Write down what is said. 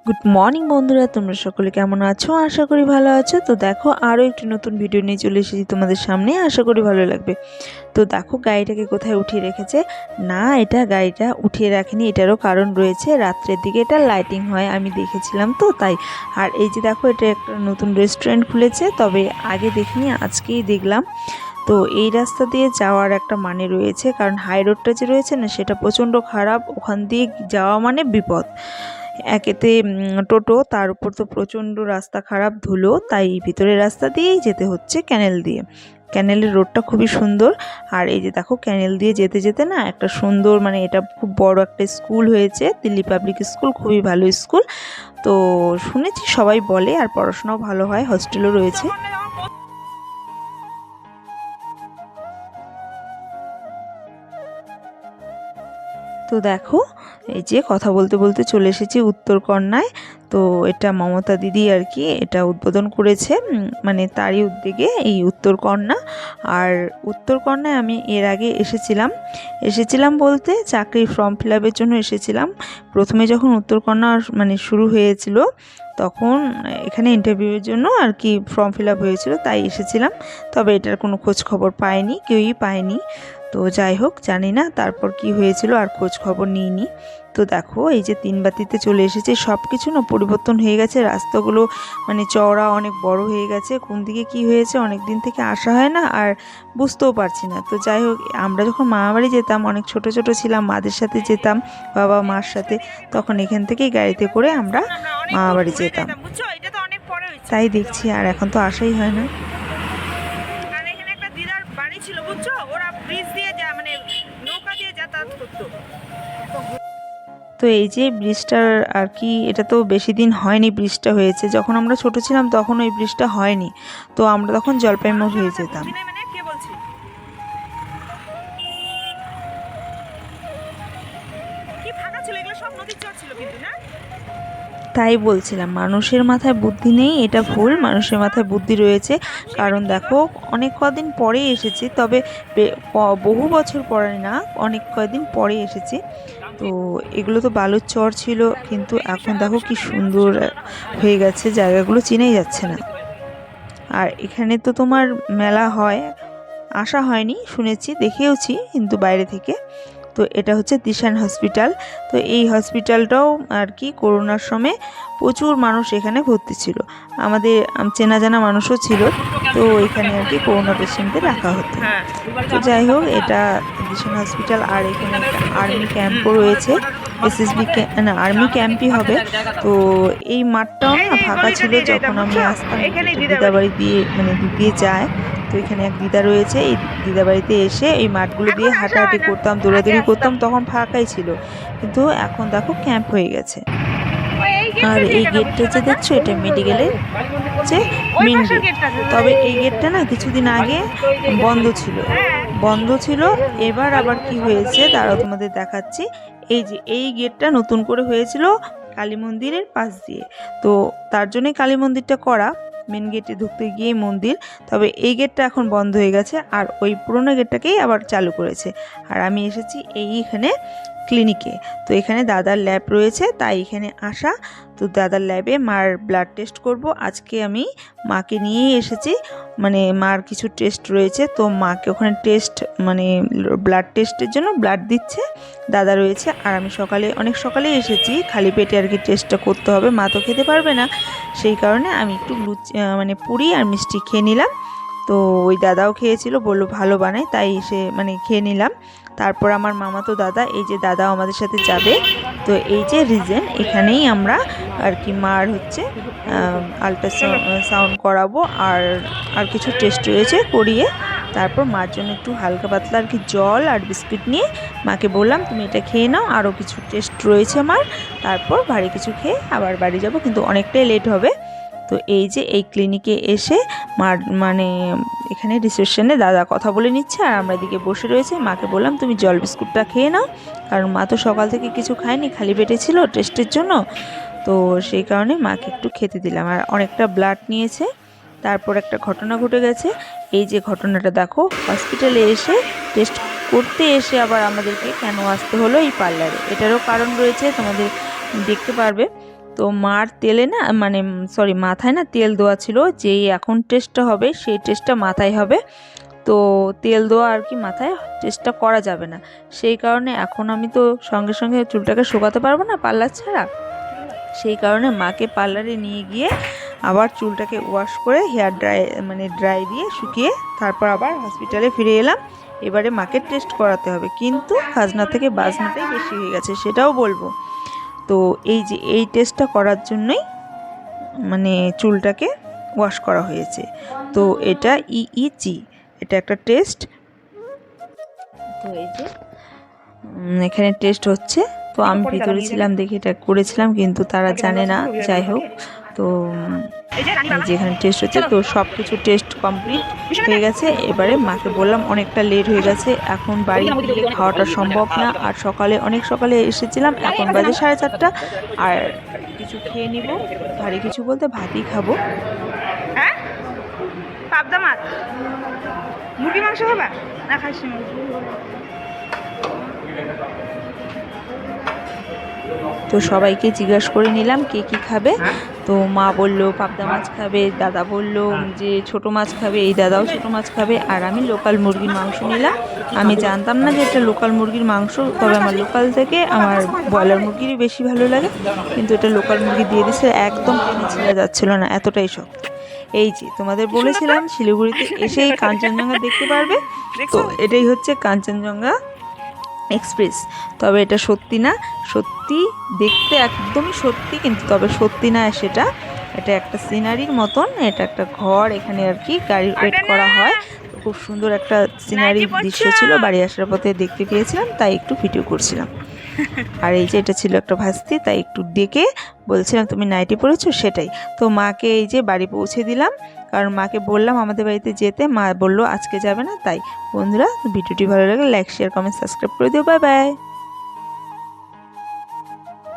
Good morning বন্ধুরা, তোমরা সকলে কেমন আছো? আশা করি ভালো আছো। তো দেখো, আরও একটি নতুন ভিডিও নিয়ে চলে এসেছি তোমাদের সামনে। আশা করি ভালো লাগবে। তো দেখো গাড়িটাকে কোথায় উঠিয়ে রেখেছে। না, এটা গাড়িটা উঠিয়ে রাখেনি, এটারও কারণ রয়েছে। রাত্রের দিকে এটা লাইটিং হয়, আমি দেখেছিলাম তো তাই। আর এই যে দেখো, এটা একটা নতুন রেস্টুরেন্ট খুলেছে, তবে আগে দেখিনি, আজকেই দেখলাম। তো এই রাস্তা দিয়ে যাওয়ার একটা মানে রয়েছে, কারণ হাই রোডটা যে রয়েছে না, সেটা প্রচণ্ড খারাপ। ওখান দিয়ে যাওয়া মানে বিপদ। একেতে টোটো, তার উপর তো প্রচণ্ড রাস্তা খারাপ, ধুলো, তাই ভিতরের রাস্তা দিয়েই যেতে হচ্ছে, ক্যানেল দিয়ে। ক্যানেলের রোডটা খুবই সুন্দর। আর এই যে দেখো, ক্যানেল দিয়ে যেতে যেতে না একটা সুন্দর, মানে এটা খুব বড় একটা স্কুল হয়েছে, দিল্লি পাবলিক স্কুল, খুবই ভালো স্কুল। তো শুনেছি, সবাই বলে, আর পড়াশোনাও ভালো হয়, হস্টেলও রয়েছে। তো দেখো, এই যে কথা বলতে বলতে চলে এসেছি উত্তরকন্যায়। তো এটা মমতা দিদি আর কি এটা উদ্বোধন করেছে, মানে তারই উদ্যোগে এই উত্তরকন্যা। আর উত্তরকন্যায় আমি এর আগে এসেছিলাম বলতে চাকরির ফর্ম ফিল আপের জন্য এসেছিলাম। প্রথমে যখন উত্তরকন্যা মানে শুরু হয়েছিল, তখন এখানে ইন্টারভিউয়ের জন্য আর কি ফর্ম ফিল আপ হয়েছিল, তাই এসেছিলাম। তবে এটার কোনো খোঁজ খবর পাইনি, কেউই পায়নি। তো যাই হোক, জানি না তারপর কি হয়েছিল, আর খোঁজ খবর নিইনি। তো দেখো, এই যে তিনবাতিতে চলে এসেছে, সব কিছু না পরিবর্তন হয়ে গেছে। রাস্তাগুলো মানে চওড়া, অনেক বড় হয়ে গেছে। কোন দিকে কি হয়েছে অনেক দিন থেকে আসা হয় না, আর বুঝতেও পারছি না। তো যাই হোক, আমরা যখন মামাবাড়ি যেতাম, অনেক ছোট ছোট ছিলাম, মাদের সাথে যেতাম, বাবা মার সাথে, তখন এখান থেকেই গাড়িতে করে আমরা মামাবাড়ি যেতাম। তাই দেখছি, আর এখন তো আসাই হয় না। ছিল বুঝছো, ওরা ব্রিজ দিয়ে মানে নৌকা দিয়ে যাতায়াত করতো। তো এই যে ব্রিজটার আর কি, এটা তো বেশি দিন হয়নি ব্রিজটা হয়েছে, যখন আমরা ছোট ছিলাম তখন ওই ব্রিজটা হয়নি। তো আমরা তখন জলপাইমুড় হয়ে যেতাম। মানে কে বলছি, কি ফাঁকা ছিল, এগুলো সব নদীর চর ছিল কিন্তু, না? তাই বলছিলাম, মানুষের মাথায় বুদ্ধি নেই, এটা ভুল। মানুষের মাথায় বুদ্ধি রয়েছে। কারণ দেখো, অনেক কদিন পরে এসেছি, তবে বহু বছর পরে না, অনেক কয়দিন পরে এসেছি। তো এগুলো তো বালুর চর ছিল, কিন্তু এখন দেখো কি সুন্দর হয়ে গেছে, জায়গাগুলো চেনাই যাচ্ছে না। আর এখানে তো তোমার মেলা হয়, আসা হয়নি, শুনেছি, দেখেওছি কিন্তু বাইরে থেকে। তো এটা হচ্ছে দিশান হসপিটাল। তো এই হসপিটালটাও আর কি করোনার সময় প্রচুর মানুষ এখানে ভর্তি ছিল, আমাদের চেনা জানা মানুষও ছিল। তো এখানে আর কি করোনা পেশেন্টদের রাখা হতো। তো যাই হোক, এটা দিশান হসপিটাল। আর এখানে একটা আর্মি ক্যাম্পও রয়েছে, এসএসবি না, আর্মি ক্যাম্পই হবে। তো এই মাঠটাও না ফাঁকা ছিল যখন আমি আসতাম, দিদাবাড়ি দিয়ে, মানে দিক দিয়ে যায়। তো এখানে এক দিদা রয়েছে, এই দিদাবাড়িতে এসে এই মাঠগুলো দিয়ে হাঁটাহাঁটি করতাম, দৌড়াদৌড়ি করতাম, তখন ফাঁকাই ছিল। কিন্তু এখন দেখো ক্যাম্প হয়ে গেছে। আর এই গেটটা যে দেখছো, এটা মেডিকেলের যে মেন গেট। তবে এই গেটটা না কিছুদিন আগে বন্ধ ছিল। এবার আবার কি হয়েছে দাঁড়াও, তোমাদের দেখাচ্ছি। এই যে এই গেটটা নতুন করে হয়েছিল কালী মন্দিরের পাশ দিয়ে। তো তার জন্যই কালী মন্দিরটা করা, মেন গেটে ঢুকতে গিয়ে মন্দির। তবে এই গেটটা এখন বন্ধ হয়ে গেছে, আর ওই পুরোনো গেটটাকেই আবার চালু করেছে। আর আমি এসেছি এইখানে ক্লিনিকে। তো এখানে দাদার ল্যাব রয়েছে, তাই এখানে আসা। তো দাদার ল্যাবে মার ব্লাড টেস্ট করব আজকে। আমি মাকে নিয়েই এসেছি, মানে মার কিছু টেস্ট রয়েছে, তো মাকে ওখানে টেস্ট, মানে ব্লাড টেস্টের জন্য ব্লাড দিচ্ছে দাদা রয়েছে। আর আমি অনেক সকালেই এসেছি, খালি পেটে আর কি টেস্টটা করতে হবে, মা তো খেতে পারবে না। সেই কারণে আমি একটু মানে পুরি আর মিষ্টি খেয়ে নিলাম। তো ওই দাদাও খেয়েছিল, বললো ভালো বানায়, তাই সে মানে খেয়ে নিলাম। তারপর আমার মামাতো দাদা, এই যে দাদাও আমাদের সাথে যাবে। তো এই যে রিজেন, এখানেই আমরা আর কি মার হচ্ছে আল্ট্রাসাউন্ড করাবো, আর কিছু টেস্ট রয়েছে করিয়ে তারপর মার জন্য একটু হালকা পাতলা আর কি জল আর বিস্কুট নিয়ে মাকে বললাম তুমি এটা খেয়ে নাও, আরও কিছু টেস্ট রয়েছে আমার, তারপর ভারী কিছু খেয়ে আবার বাড়ি যাব, কিন্তু অনেকটাই লেট হবে। তো এই যে এই ক্লিনিকে এসে মার, মানে এখানে রিসেপশনে দাদা কথা বলে নিচ্ছে, আর আমরা এদিকে বসে রয়েছে। মাকে বললাম তুমি জল বিস্কুটটা খেয়ে নাও, কারণ মা তো সকাল থেকে কিছু খায়নি, খালি পেটে ছিল টেস্টের জন্য। তো সেই কারণে মাকে একটু খেতে দিলাম। আর অনেকটা ব্লাড নিয়েছে। তারপর একটা ঘটনা ঘটে গেছে, এই যে ঘটনাটা দেখো, হসপিটালে এসে টেস্ট করতে এসে আবার আমাদেরকে কেন আসতে হলো এই পার্লারে, এটারও কারণ রয়েছে, তোমাদের দেখতে পারবে। তো মার তেলে না মানে সরি মাথায় না তেল দেওয়া ছিল, যেই এখন টেস্টটা হবে সেই টেস্টটা মাথায় হবে। তো তেল দেওয়া আর কি মাথায় টেস্টটা করা যাবে না, সেই কারণে এখন আমি তো সঙ্গে সঙ্গে চুলটাকে শুকাতে পারবো না পার্লার ছাড়া, সেই কারণে মাকে পার্লারে নিয়ে গিয়ে আবার চুলটাকে ওয়াশ করে হেয়ার ড্রাই দিয়ে শুকিয়ে তারপর আবার হসপিটালে ফিরে এলাম। এবারে মাকে টেস্ট করাতে হবে, কিন্তু খাজনা থেকে বাজনাটাই বেশি হয়ে গেছে সেটাও বলবো। তো এই যে এই টেস্টটা করার জন্যই মানে চুলটাকে ওয়াশ করা হয়েছে। তো এটা ইইজি, এটা একটা টেস্ট। তো এই যে এখানে টেস্ট হচ্ছে, তো আমি ভিতরে ছিলাম দেখে এটা করেছিলাম, কিন্তু তারা জানে না। যাই হোক, তো এই যে এখানে টেস্ট হচ্ছে, তো সব কিছু টেস্ট কমপ্লিট হয়ে গেছে। এবারে মাকে বললাম অনেকটা লেট হয়ে গেছে, এখন বাড়ি গিয়ে খাওয়াটা সম্ভব না, আর অনেক সকালে এসেছিলাম, এখন বাজে 4:30, আর কিছু খেয়ে নিব, ভারী কিছু বলতে ভাতই খাবো। হ্যাঁ, পাবদা মাছ, মুরগি মাংস খাবা না খাসি মাংস? তো সবাইকে জিজ্ঞাসা করে নিলাম কে কী খাবে। তো মা বলল পাবদা মাছ খাবে, দাদা বলল যে ছোট মাছ খাবে, এই দাদাও ছোট মাছ খাবে, আর আমি লোকাল মুরগির মাংস নিলাম। আমি জানতাম না যে এটা লোকাল মুরগির মাংস, তবে আমার লোকাল থেকে আমার ব্রয়লার মুরগিরই বেশি ভালো লাগে, কিন্তু এটা লোকাল মুরগি দিয়ে দিচ্ছে, একদম টেনে ছিঁড়া যাচ্ছিল না, এতটাই শক্ত। এই যে তোমাদের বলেছিলাম শিলিগুড়িতে এসেই কাঞ্চনজঙ্ঘা দেখতে পারবে, তো এটাই হচ্ছে কাঞ্চনজঙ্ঘা এক্সপ্রেস। তবে এটা সত্যি না, সত্যি দেখতে একদমই সত্যি, কিন্তু তবে সত্যি না সেটা, এটা একটা সিনারির মতন, এটা একটা ঘর, এখানে আর কি গাড়ি ওয়েট করা হয়। তো খুব সুন্দর একটা সিনারির দৃশ্য ছিল, বাড়ি আসার পথে দেখতে পেয়েছিলাম, তাই একটু ভিডিও করছিলাম। আর এই যে এটা ছিল একটা ভাস্তি, তাই একটু ডেকে বলছিলাম তুমি নাইটি পরেছো, সেটাই। তো মাকে এই যে বাড়ি পৌঁছে দিলাম, কারণ মাকে বললাম আমাদের বাড়িতে যেতে, মা বললো আজকে যাবে না। তাই বন্ধুরা, ভিডিওটি ভালো লাগলে লাইক শেয়ার কমেন্ট সাবস্ক্রাইব করে দিও। Bye bye.